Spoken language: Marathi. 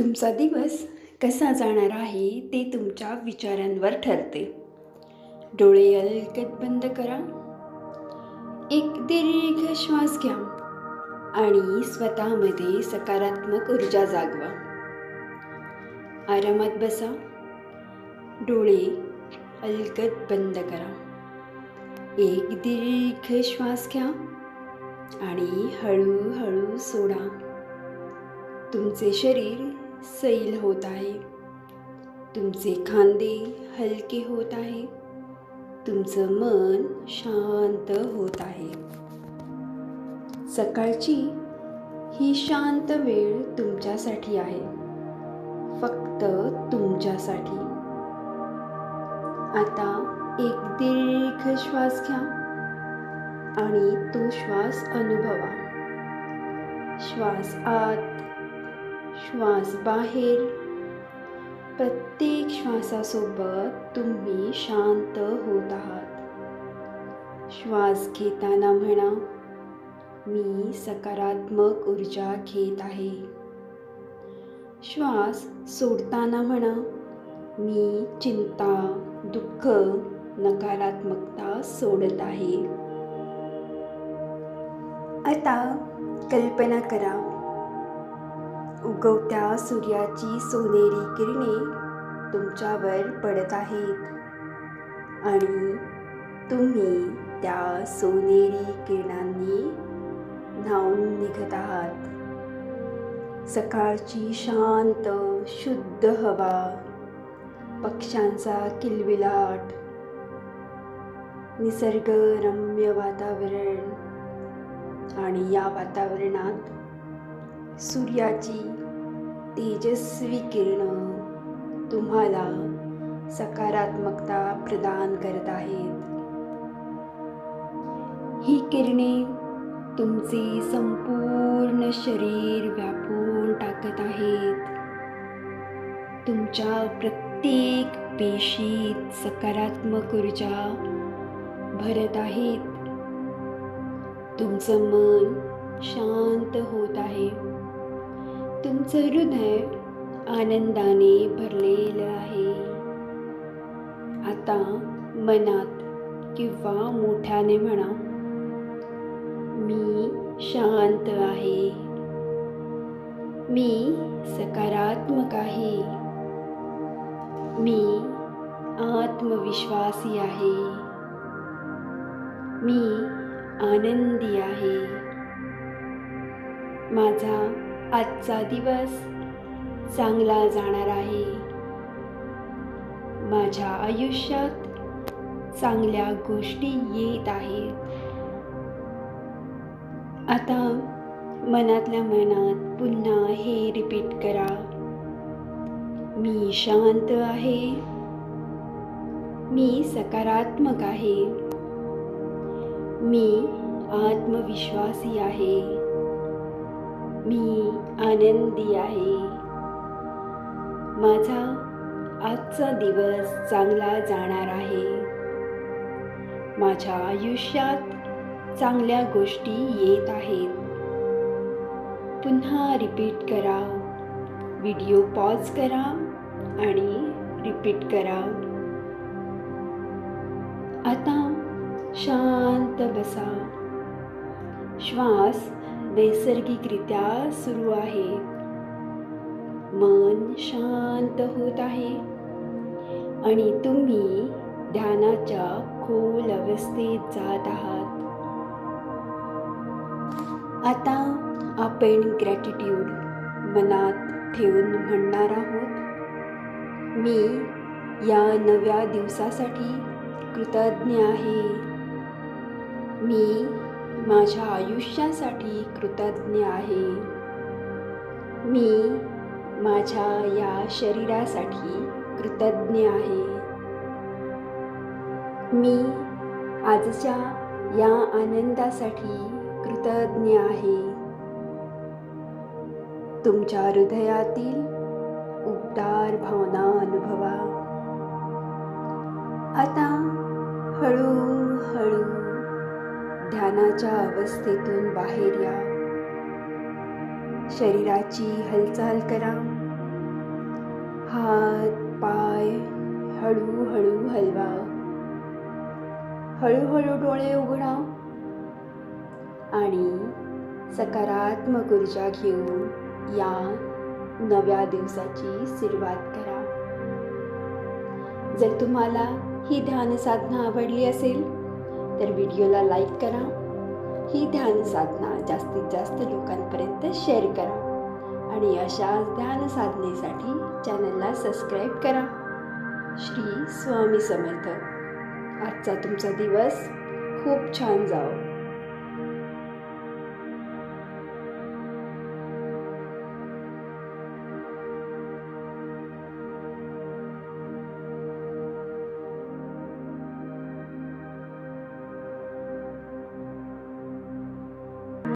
तुमचा दिवस कसा जाणार आहे ते तुमच्या विचारांवर ठरते. डोळे अलगद बंद करा. एक दीर्घ श्वास घ्या आणि स्वतःमध्ये सकारात्मक ऊर्जा जागवा. आरामात बसा. डोळे अलगद बंद करा. एक दीर्घ श्वास घ्या आणि हळूहळू सोडा. तुमचे शरीर सैल होत आहे. तुमचे खांदे हलके होत आहे. तुमचं मन शांत होत आहे. सकाळची ही शांत वेळ तुमच्यासाठी आहे, फक्त तुमच्यासाठी. आता एक दीर्घ श्वास घ्या आणि तो श्वास अनुभवा. श्वास आत, श्वास बाहेर. प्रत्येक श्वासासोबत तुम्ही शांत होत आहात. श्वास घेताना म्हणा, मी सकारात्मक ऊर्जा घेत आहे. श्वास सोडताना म्हणा, मी चिंता, दुःख, नकारात्मकता सोडत आहे. आता कल्पना करा, उगवत्या सूर्याची सोनेरी किरणे तुमच्यावर पडत आहेत आणि तुम्ही त्या सोनेरी किरणांनी न्हाऊन निघत आहात. सकाळची शांत शुद्ध हवा, पक्ष्यांचा किलबिलाट, निसर्गरम्य वातावरण आणि या वातावरणात सूर्याची तेजस्वी किरणं तुम्हाला सकारात्मकता प्रदान करत आहेत. ही किरणे तुमचे संपूर्ण शरीर व्यापून टाकत आहेत. तुमच्या प्रत्येक पेशीत सकारात्मक ऊर्जा भरत आहेत. तुमचं मन शांत होत आहे. तुमचं हृदय आनंदाने भरलेलं आहे. आता मनात किंवा मोठ्याने म्हणा, मी शांत आहे. मी सकारात्मक आहे. मी आत्मविश्वासी आहे. मी आनंदी आहे. माझा आजचा दिवस चांगला जाणार आहे. माझ्या आयुष्यात चांगल्या गोष्टी येत आहेत. आता मनातल्या मनात पुन्हा हे रिपीट करा, मी शांत आहे. मी सकारात्मक आहे. मी आत्मविश्वासी आहे. मी आनंदी आहे. माझा आजचा दिवस चांगला जाणार आहे. माझ्या आयुष्यात चांगल्या गोष्टी येत आहेत. पुन्हा रिपीट करा. व्हिडिओ पॉज करा आणि रिपीट करा. आता शांत बसा. श्वास नैसर्गिकरित्या सुरू आहे. मन शांत होत आहे आणि तुम्ही ध्यानाच्या खोल अवस्थेत जात आहात. आता आपण ग्रॅटिट्यूड मनात ठेवून म्हणणार आहोत, मी या नव्या दिवसासाठी कृतज्ञ आहे. मी माझ्या आयुष्यासाठी कृतज्ञ आहे. मी माझ्या या शरीरासाठी कृतज्ञ आहे. मी आजच्या या आनंदासाठी कृतज्ञ आहे. तुमच्या हृदयातील उबदार भावना अनुभवा. आता हळूहळू ध्यानाच्या अवस्थेतून बाहेर या. शरीराची हालचाल करा. हात पाय हळूहळू हलवा. हळूहळू डोळे उघडा आणि सकारात्मक ऊर्जा घेऊन या नव्या दिवसाची सुरुवात करा. जर तुम्हाला ही ध्यान साधना आवडली असेल तर व्हिडिओला लाईक करा. ही ध्यान साधना जास्तीत जास्त लोकांपर्यंत शेअर करा आणि अशा ध्यान साधनेसाठी चॅनलला सबस्क्राईब करा. श्री स्वामी समर्थ. आजचा तुमचा दिवस खूप छान जाओ.